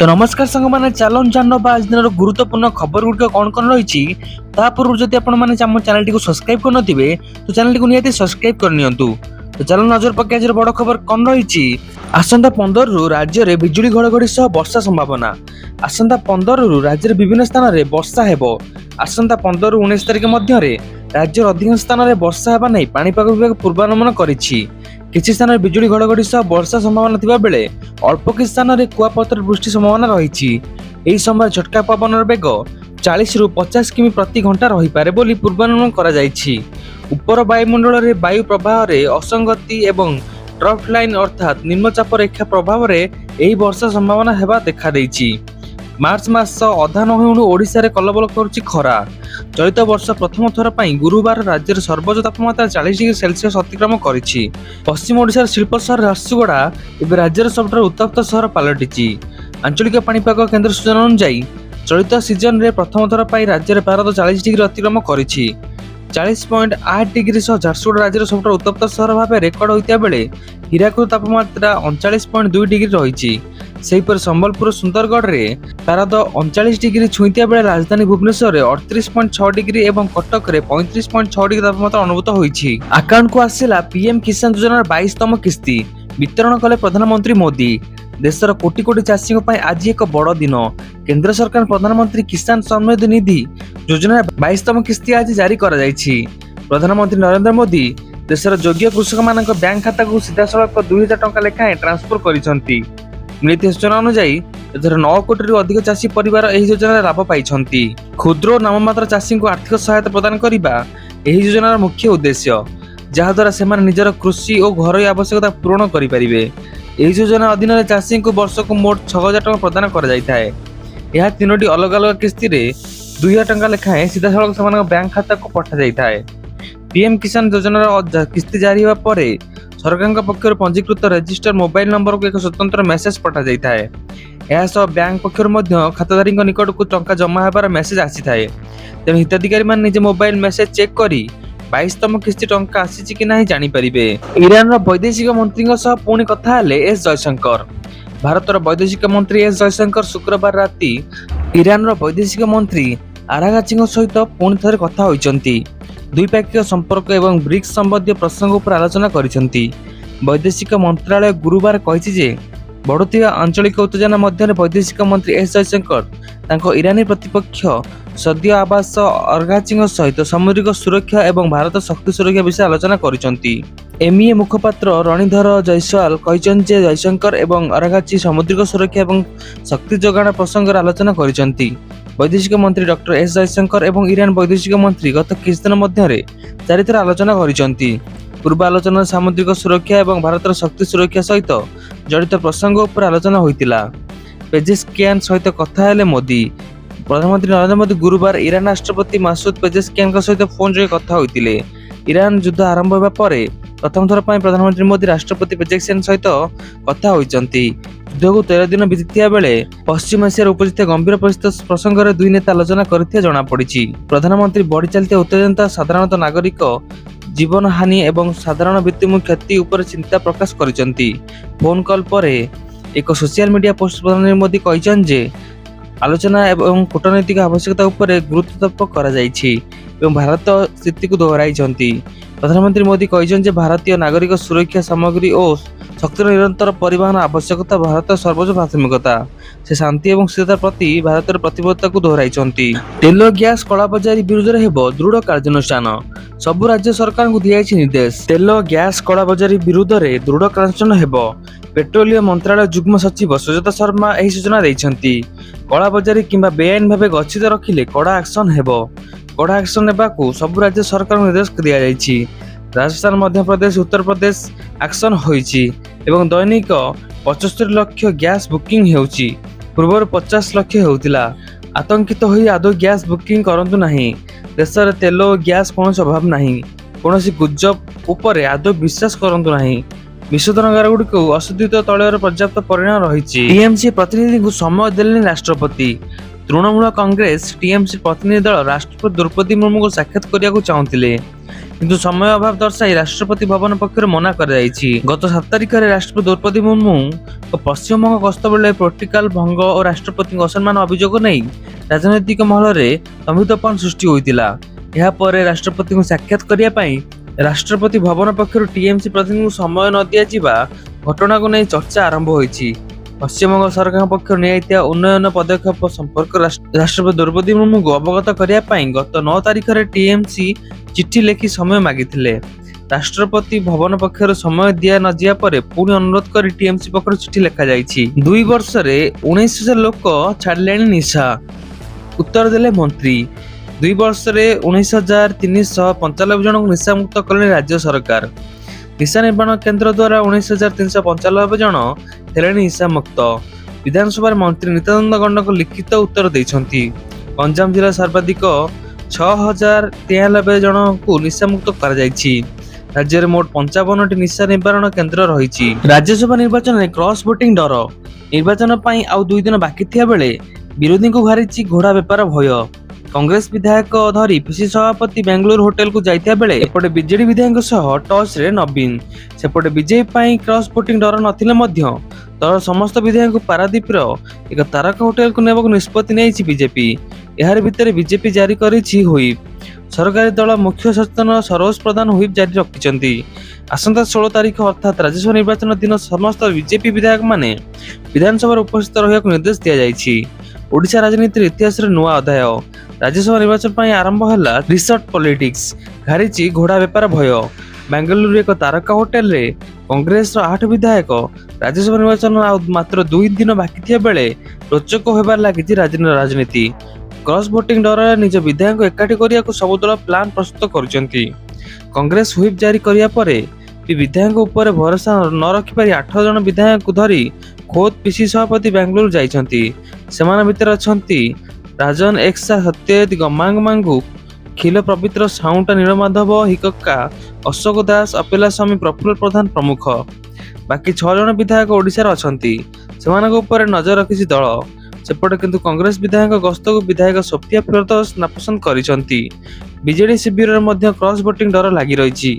तो नमस्कार सांग मैंने चलन जान आज दिन गुरुत्वपूर्ण खबर गुड़िक कौन कौन रही पूर्व जब आप चैनल टी सब्सक्राइब कर नथिबे तो चैनल टी निहाती सब्सक्राइब करनी। तो चलो नजर पके आज बड़ खबर कौन रही। आसंता 15 रु राज्य में बिजुली घड़घड़ी सह वर्षा संभावना। आसंता 15 रु राज्य में विभिन्न स्थान में वर्षा हेबो। आसंता 15 रु 19 तारिख मध्य राज्य अधिकांश स्थान में वर्षा हेबा नहीं पाणीपाग विभाग पूर्वानुमान करिछि। किछि स्थान में बिजुली घड़घड़ी सह वर्षा संभावना थिबा बेले अल्प किछि स्थान में कुआपथर वृष्टि संभावना रही। एही समय झटका पवन बेग 40 रु 50 किमी प्रति घंटा रही पारे बोली पूर्वानुमान करा जायछि। उपर वायुमंडल रे वायु प्रवाह रे असंगति एवं ट्रफ लाइन अर्थात निम्नचाप रेखा प्रभाव रे एही वर्षा संभावना हेबा देखा देइछि। मार्च मास अधा नहुणु ओडिशा रे कलबल करुछि खरा। चलित वर्ष प्रथम थर पई गुरुवार राज्य सर्वोच्च तापमात्रा 40 डिग्री सेल्सियस अतिक्रम करिछि। पश्चिम ओडिशार शिल्प शहर झारसुगुड़ा एवं राज्यर सबठारु उत्तप्त शहर पलटिछि। आंचलिक पाणीपाग केन्द्र सूचना अनुसार चलित सीजन रे प्रथम थर पई राज्य रे पारद 40 डिग्री अतिक्रम करिछि। 40.8 डिग्री सह झारसुगुड़ा राज्यर सबठारु उत्तप्त शहर भाव रेकर्ड होइता बेले हीराकुद तापमात्रा 39.2 डिग्री रही। सेहीपर संबलपुर सुंदरगढ़ रे पारद 39 डिग्री छुईता बेले राजधानी भुवनेश्वर 38.6 डिग्री एवं कटक रे 35.6 डिग्री तापमात्रा अनुभूत होइछि। अकाउंट को आसिला पीएम किसान योजना 22तम किस्ती वितरण कले प्रधानमंत्री मोदी। देशर कोटी कोटी चाषी आज एक बड़ दिन। केंद्र सरकार प्रधानमंत्री किसान सम्मान निधि योजना 22तम किस्ती आज जारी करा जायछि। प्रधानमंत्री नरेंद्र मोदी देशर योग्य कृषक मान बैंक खाता को सीधा सड़क 2000 टंका लेखाएं ट्रांसफर करिसंती। मिलित सूचना अनुसार एथर 9 कोटी अधिक चाषी परिवार एही योजना लाभ पाइछंती। क्षुद्र और नाममात्र चाषी को आर्थिक सहायता प्रदान करबा एही योजनार मुख्य उद्देश्य, जहा द्वारा सेमान निजर कृषि और घरोई आवश्यकता पूर्ण करि परिबे। एही योजना अधीन चाषी को वर्ष को मोट 6000 टंका प्रदान करा जायथाय। यह तीनोटी अलग अलग किस्ती रे 2000 टंका लेखाएं सीधा सड़क सेमान बैंक खाता को पठा जायथाय। पीएम किसान योजनार किस्ती जारी होगा पर सरकार पक्षर पंजीकृत रजिस्टर मोबाइल नंबर को एक स्वतंत्र मेसेज पठा जायथाय। यह सब बैंक पक्षर मध्य खाताधारी निकट को टंका जमा होबार मेसेज आसी थाए। तेणु हिताधिकारी मान निजे मोबाइल मेसेज चेक करी 22तम किस्ती टंका आसी कि नहीं जानि परिबे। ईरान वैदेशिक मंत्री पुणी कथा हेले एस जयशंकर। भारतर वैदेशिक मंत्री एस जयशंकर शुक्रवार राति ईरान वैदेशिक मंत्री आरागाची सहित पुणी थे कथा होइचंती। द्विपाक्षिक संपर्क एवं ब्रिक्स संबंधी प्रसंग पर आलोचना करिसंती। वैदेशिक मंत्रालय गुरुवार कहिछि जे बढ़ुथिबा आंचलिक उत्तेजना मध्य वैदेशिक मंत्री एस जयशंकर तांको ईरानी प्रतिपक्ष सद्य आवास अरगाची सहित सामरिक सुरक्षा एवं भारत शक्ति सुरक्षा विषय आलोचना करिसंती। एमईए मुखपात्र रणीधर जयसवाल कहिसंती जे जयशंकर एवं अरगाची सामुद्रिक सुरक्षा एवं शक्ति जोगाण प्रसंग आलोचना करिसंती। वैदेशिक मंत्री डॉक्टर एस जयशंकर एवं ईरान वैदेशिक मंत्री गत किछ दिन मध्य 4 थर आलोचना करिसंती। पूर्व आलोचना सामुद्रिक सुरक्षा एवं भारतर शक्ति सुरक्षा सहित जड़ित प्रसंग उपर आलोचना होइतिला। पेजेशकियान सहित कथा हेले मोदी। प्रधानमंत्री नरेंद्र मोदी गुरुवार ईरान राष्ट्रपति मासूद पेजेशकियान सहित फोन जोगे कथा होइतिले। ईरान युद्ध आरंभ होबा परे प्रथम थर पई प्रधानमंत्री मोदी राष्ट्रपति पेजेशकियान सहित कथा होइचंती। युद्ध को 13 दिन बीतिथिया बेले पश्चिम एशिया उपस्थित गंभीर परिस्थिति प्रसंग में दुई नेता आलोचना करथिया जणा पड़िछि। प्रधानमंत्री बढ़ी चलती उत्तेजना साधारण नागरिक जीवन हानि एवं साधारण मृत्यु क्षति उपर चिंता प्रकाश करिसंती। फोन कॉल पर एक सोशल मीडिया पोस्ट प्रधानमंत्री मोदी कहिसंती जे आलोचना एवं कूटनैतिक आवश्यकता उपर गुरुत्व करा जायछि एवं भारत स्थिति को दोहराइछंती। प्रधानमंत्री मोदी कहिसंती जे भारतीय नागरिक सुरक्षा सामग्री और शक्तिर निरंतर परिवहन आवश्यकता भारत सर्वोच्च प्राथमिकता। से शांति एवं स्थिरता प्रति भारतर प्रतिबद्धता को दोहराइछंती। तेल गैस कलाबजारी विरुद्ध हेबो दृढ़ कार्यानुष्ठान। सबु राज्य सरकार को दियाइछि निर्देश। तेल गैस कलाबजारी विरुद्ध रे दृढ़ कार्यानुष्ठान हेबो। पेट्रोलियम मंत्रालय जुग्म सचिव सुजाता शर्मा एही सूचना दैछंती। कलाबजारी किंबा बेआईन भावे गच्छित रखिले कड़ा एक्शन हेबो। कड़ा एक्शन नेबाकू सबु राज्य सरकार निर्देश दिया जायछि। राजस्थान, मध्य प्रदेश, उत्तर प्रदेश एक्शन होइछि एवं दैनिक 75 लाख गैस बुकिंग हेउछि। पूर्व 50 लाख हेउतिला। आतंकित होई आदो गैस बुकिंग करंतु नाही। देशर तेल और गैस कौन अभाव नाही। कौनसी गुजब उपरे आदो विश्वास करंतु नाही। विशोधनागार गुड़िक अशोधित तैलर पर्याप्त परिमाण रही। टीएमसी प्रतिनिधि को समय देले राष्ट्रपति। तृणमूल कांग्रेस टीएमसी प्रतिनिधि दल राष्ट्रपति द्रौपदी मुर्मू को साक्षात करने चाहते କିନ୍ତୁ ସମୟ ଅଭାବ ଦର୍ଶାଇ ରାଷ୍ଟ୍ରପତି ଭବନ ପକ୍ଷରୁ ମନା କରାଯାଇଛି। ଗତ 7 ତାରିଖରେ ରାଷ୍ଟ୍ରପତି ଦ୍ରୌପଦୀ ମୁର୍ମୁ ପଶ୍ଚିମବଙ୍ଗ ଗସ୍ତ ବେଳେ ପ୍ରୋଟୋକଲ ଭଙ୍ଗ ଓ ରାଷ୍ଟ୍ରପତିଙ୍କ ଅସମ୍ମାନ ଅଭିଯୋଗ ନେଇ ରାଜନୈତିକ ମହଲରେ ସମ୍ବିତପନ ସୃଷ୍ଟି ହୋଇଥିଲା। ଏହାପରେ ରାଷ୍ଟ୍ରପତିଙ୍କୁ ସାକ୍ଷାତ କରିବା ପାଇଁ ରାଷ୍ଟ୍ରପତି ଭବନ ପକ୍ଷରୁ ଟିଏମସି ପ୍ରତିନିଧିଙ୍କୁ ସମୟ ନ ଦିଆଯିବା ଘଟଣାକୁ ନେଇ ଚର୍ଚ୍ଚା ଆରମ୍ଭ ହୋଇଛି। ପଶ୍ଚିମବଙ୍ଗ ସରକାରଙ୍କ ପକ୍ଷରୁ ନିଆଯାଇଥିବା ଉନ୍ନୟନ ପଦକ୍ଷେପ ସମ୍ପର୍କରେ ରାଷ୍ଟ୍ରପତି ଦ୍ରୌପଦୀ ମୁର୍ମୁଙ୍କୁ ଅବଗତ କରିବା ପାଇଁ ଗତ 9 ତାରିଖରେ ଟିଏମସି ଚିଠି ଲେଖି ସମୟ ମାଗିଥିଲେ। ରାଷ୍ଟ୍ରପତି ଭବନ ପକ୍ଷରୁ ସମୟ ଦିଆ ନ ଯିବା ପରେ ପୁଣି ଅନୁରୋଧ କରି ଟିଏମସି ପକ୍ଷରୁ ଚିଠି ଲେଖାଯାଇଛି। 2 ବର୍ଷରେ 19,000 ଲୋକ ଛାଡ଼ିଲେଣି ନିଶା, ଉତ୍ତର ଦେଲେ ମନ୍ତ୍ରୀ। 2 ବର୍ଷରେ 19,395 ଜଣଙ୍କୁ ନିଶାମୁକ୍ତ କଲେଣି ରାଜ୍ୟ ସରକାର। ନିଶା ନିର୍ମାଣ କେନ୍ଦ୍ର ଦ୍ୱାରା 19,395 ଜଣ ହେଲେଣି ନିଶାମୁକ୍ତ। ବିଧାନସଭାରେ ମନ୍ତ୍ରୀ ନିତ୍ୟାନନ୍ଦ ଗଣ୍ଡକ ଲିଖିତ ଉତ୍ତର ଦେଇଛନ୍ତି। ଗଞ୍ଜାମ ଜିଲ୍ଲା ସର୍ବାଧିକ 6,093 ଜଣଙ୍କୁ ନିଶାମୁକ୍ତ କରାଯାଇଛି। ରାଜ୍ୟରେ ମୋଟ 55ଟି ନିଶା ନିବାରଣ କେନ୍ଦ୍ର ରହିଛି। ରାଜ୍ୟସଭା ନିର୍ବାଚନରେ କ୍ରସ୍ ଭୋଟିଂ ଡର। ନିର୍ବାଚନ ପାଇଁ ଆଉ 2 ଦିନ ବାକି ଥିବା ବେଳେ ବିରୋଧୀଙ୍କୁ ଘାରିଛି ଘୋଡ଼ା ବେପାର ଭୟ। କଂଗ୍ରେସ ବିଧାୟକ ଧରି ପିସି ସଭାପତି ବେଙ୍ଗାଲୁରୁ ହୋଟେଲକୁ ଯାଇଥିବା ବେଳେ ଏପଟେ ବିଜେଡି ବିଧାୟକଙ୍କ ସହ ଟଚ୍ରେ ନବୀନ। ସେପଟେ ବିଜେପି ପାଇଁ କ୍ରସ୍ ଭୋଟିଂ ଡର ନଥିଲେ ମଧ୍ୟ ଦଳର ସମସ୍ତ ବିଧାୟକଙ୍କୁ ପାରାଦୀପର ଏକ ତାରକା ହୋଟେଲକୁ ନେବାକୁ ନିଷ୍ପତ୍ତି ନେଇଛି ବିଜେପି। ଏହାର ଭିତରେ ବିଜେପି ଜାରି କରିଛି ହୁଇପ୍। ସରକାରୀ ଦଳ ମୁଖ୍ୟ ସଚେତନ ସରୋଜ ପ୍ରଧାନ ହୁଇପ୍ ଜାରି ରଖିଛନ୍ତି। ଆସନ୍ତା 16 ତାରିଖ ଅର୍ଥାତ୍ ରାଜ୍ୟସଭା ନିର୍ବାଚନ ଦିନ ସମସ୍ତ ବିଜେପି ବିଧାୟକମାନେ ବିଧାନସଭାରେ ଉପସ୍ଥିତ ରହିବାକୁ ନିର୍ଦ୍ଦେଶ ଦିଆଯାଇଛି। ଓଡ଼ିଶା ରାଜନୀତିର ଇତିହାସରେ ନୂଆ ଅଧ୍ୟାୟ। ରାଜ୍ୟସଭା ନିର୍ବାଚନ ପାଇଁ ଆରମ୍ଭ ହେଲା ରିସର୍ଟ ପଲିଟିକ୍ସ, ଘାରିଛି ଘୋଡ଼ା ବେପାର ଭୟ। ବେଙ୍ଗାଲୁରୁ ଏକ ତାରକା ହୋଟେଲରେ କଂଗ୍ରେସର 8 ବିଧାୟକ। ରାଜ୍ୟସଭା ନିର୍ବାଚନ ଆଉ ମାତ୍ର 2 ଦିନ ବାକି ଥିବା ବେଳେ ରୋଚକ ହେବାରେ ଲାଗିଛି ରାଜନୀତି। କ୍ରସ୍ ଭୋଟିଂ ଡରରେ ନିଜ ବିଧାୟକଙ୍କୁ ଏକାଠି କରିବାକୁ ସବୁ ଦଳ ପ୍ଲାନ୍ ପ୍ରସ୍ତୁତ କରୁଛନ୍ତି। କଂଗ୍ରେସ ହୁଇପ୍ ଜାରି କରିବା ପରେ ବି ବିଧାୟକଙ୍କ ଉପରେ ଭରସା ନ ରଖିପାରି 8 ଜଣ ବିଧାୟକଙ୍କୁ ଧରି ଖୋଦ୍ ପିସି ସଭାପତି ବେଙ୍ଗାଲୁରୁ ଯାଇଛନ୍ତି। ସେମାନଙ୍କ ଭିତରେ ଅଛନ୍ତି ରାଜନ ଏକ୍ସା ସତ୍ୟଜିତ ଗମାଙ୍ଗମାଙ୍ଗୁ, ଖିଲ ପବିତ୍ର ସାଉଣ୍ଟା ନୀଳମାଧବ ହିକକା, ଅଶୋକ ଦାସ, ଅପେଲା ସ୍ୱାମୀ, ପ୍ରଫୁଲ୍ଲ ପ୍ରଧାନ ପ୍ରମୁଖ। ବାକି 6 ଜଣ ବିଧାୟକ ଓଡ଼ିଶାରେ ଅଛନ୍ତି। ସେମାନଙ୍କ ଉପରେ ନଜର ରଖିଛି ଦଳ। ସେପଟେ କିନ୍ତୁ କଂଗ୍ରେସ ବିଧାୟକ ଗସ୍ତକୁ ବିଧାୟକ ସୋଫିଆ ଫିରଦୋସ ନାପସନ୍ଦ କରିଛନ୍ତି। ବିଜେଡି ଶିବିରରେ ମଧ୍ୟ କ୍ରସ୍ ଭୋଟିଂ ଡର ଲାଗି ରହିଛି।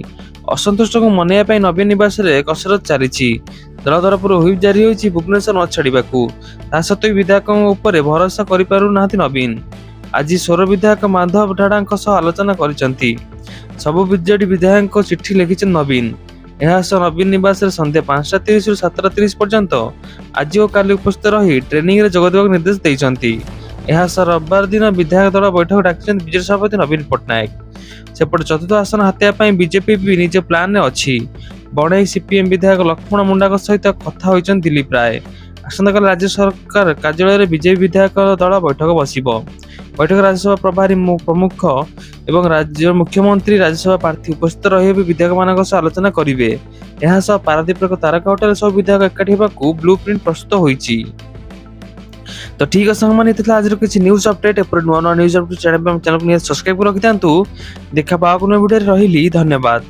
ଅସନ୍ତୁଷ୍ଟଙ୍କୁ ମନେଇବା ପାଇଁ ନବୀନ ନିବାସରେ କସରତ ଚାଲିଛି। ଦଳ ତରଫରୁ ହୁଇପ୍ ଜାରି ହୋଇଛି ଭୁବନେଶ୍ୱର ନ ଛାଡ଼ିବାକୁ। ତା ସତ୍ତ୍ୱେ ବିଧାୟକଙ୍କ ଉପରେ ଭରସା କରିପାରୁନାହାନ୍ତି ନବୀନ। ଆଜି ସୋର ବିଧାୟକ ମାଧବ ଢାଡାଙ୍କ ସହ ଆଲୋଚନା କରିଛନ୍ତି। ସବୁ ବିଜେଡି ବିଧାୟକଙ୍କ ଚିଠି ଲେଖିଛନ୍ତି ନବୀନ। ଏହା ସହ ନବୀନ ନିବାସରେ ସନ୍ଧ୍ୟା 5:30ରୁ 7:30 ପର୍ଯ୍ୟନ୍ତ ଆଜି ଓ କାଲି ଉପସ୍ଥିତ ରହି ଟ୍ରେନିଂରେ ଯୋଗ ଦେବାକୁ ନିର୍ଦ୍ଦେଶ ଦେଇଛନ୍ତି। ଏହା ସହ ରବିବାର ଦିନ ବିଧାୟକ ଦଳ ବୈଠକ ଡାକିଛନ୍ତି ବିଜେଡି ସଭାପତି ନବୀନ ପଟ୍ଟନାୟକ। ସେପଟେ ଚତୁର୍ଥ ଆସନ ହାତେଇବା ପାଇଁ ବିଜେପି ବି ନିଜ ପ୍ଲାନରେ ଅଛି। ବଣେଇ ସିପିଏମ୍ ବିଧାୟକ ଲକ୍ଷ୍ମଣ ମୁଣ୍ଡାଙ୍କ ସହିତ କଥା ହୋଇଛନ୍ତି ଦିଲ୍ଲୀପ ରାୟ। ଆସନ୍ତାକାଲି ରାଜ୍ୟ ସରକାର କାର୍ଯ୍ୟାଳୟରେ ବିଜେପି ବିଧାୟକ ଦଳ ବୈଠକ ବସିବ। ବୈଠକରେ ରାଜ୍ୟସଭା ପ୍ରଭାରୀ ପ୍ରମୁଖ ଏବଂ ରାଜ୍ୟ ମୁଖ୍ୟମନ୍ତ୍ରୀ ରାଜ୍ୟସଭା ପ୍ରାର୍ଥୀ ଉପସ୍ଥିତ ରହିବେ ବିଧାୟକମାନଙ୍କ ସହ ଆଲୋଚନା କରିବେ। ଏହା ସହ ପାରାଦୀପର ଏକ ତାରକା ହୋଟେଲରେ ସବୁ ବିଧାୟକ ଏକାଠି ହେବାକୁ ବ୍ଲୁ ପ୍ରିଣ୍ଟ ପ୍ରସ୍ତୁତ ହୋଇଛି। ତ ଠିକ୍ ଅଛି ସାଙ୍ଗମାନେ, ଥିଲା ଆଜିର କିଛି ନ୍ୟୁଜ୍ ଅପଡେଟ୍। ଏପରି ନୂଆ ନ୍ୟୁଜ୍ ଅପଡେଟ୍ ଚ୍ୟାନେଲକୁ ସବସ୍କ୍ରାଇବ୍ କରି ରଖିଥାନ୍ତୁ। ଦେଖା ପାବାକୁ ନୂଆ ଭିଡ଼ିଓରେ ରହିଲି, ଧନ୍ୟବାଦ।